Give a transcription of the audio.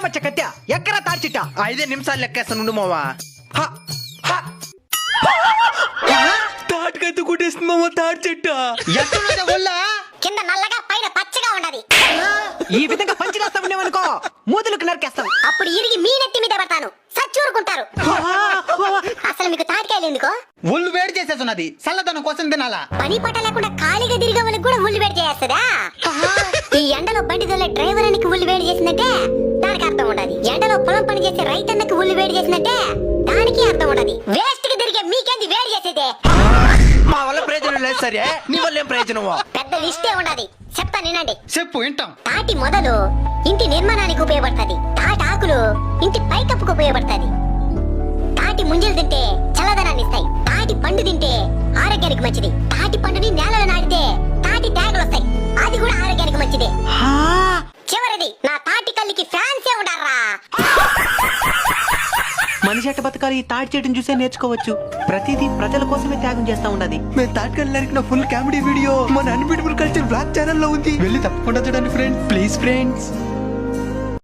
మచ్చ కత్య ఎక్కర తాడ్చిట్ట 5 నిమిషాలు లెక్కేస్తాను ఉండు మావా. తాటికైతే కొట్టేస్తుంది మామ, తాటి చెట్టు ఎట్టున్నదే ఒళ్ళ కింద నల్లగా పైన పచ్చగా ఉండదు. ఈ విధంగా పంచిరేస్తా ఉండేవనుకో మూదులకు నరికేస్తాం. అప్పుడు ఇరిగి మీ నెత్తి మీద పడతాను, సచ్చూరుకుంటారు. అసలు మీకు తాటికాయలు ఎందుకో? ఒళ్ళు వేడి చేసేస్తున్నది, చల్లదనం కోసం తినాలా. పని పట్ట లేకుండా ఖాళీగా తిరిగే వాళ్ళకి కూడా ఉల్లి వేడి చేస్తుందా? ఈ ఎండలో బండి దొల్లే డ్రైవర్ అనికి ఉల్లి వేడి చేసినట్టే దానికి అర్థం ఉండదు. ఎండలో పొలం పని చేసే రైతన్నకి ఉల్లి వేడి చేసినట్టే దానికి అర్థం ఉండదు. వేస్ట్ కి తిరిగే మీకేంది వేడి చేసేదే? మా వల్ల ప్రయోజనం లేదు సరే, నీ వల్ల ఏం ప్రయోజనమో? పెద్ద లిస్టే ఉండదు, చెప్తా వినండి. చెప్పు వింటాం. తాటి మొదలు ఇంటి నిర్మాణానికి ఉపయోగపడుతుంది. తాటి ఆకులు ఇంటి పైకప్పుకు ఉపయోగపడుతుంది. తాటి ముంజలు తింటే చల్లదనాన్ని ఇస్తాయి. తాటి పండు తింటే ఆరోగ్యానికి మంచిది. తాటి పండుని నేలలో నాటితే తాటి తేగలు వస్తాయి, అది కూడా ఆరోగ్యానికి మంచిదే. చివరిది, నా తాటి కల్లికి ఫ్యాన్సే ఉండారా. మనిషి ఎట్ట బతకాలి ఈ తాటి చెట్టుని చూసే నేర్చుకోవచ్చు. ప్రతిదీ ప్రజల కోసమే త్యాగం చేస్తా ఉన్నది. మేము తాటికల్ నరికిన ఫుల్ కామెడీ వీడియో మన అన్బిటబుల్ కల్చర్ బ్లాగ్ ఛానల్ లో ఉంది, వెళ్ళి తప్పకుండా చూడండి ఫ్రెండ్స్. Please friends.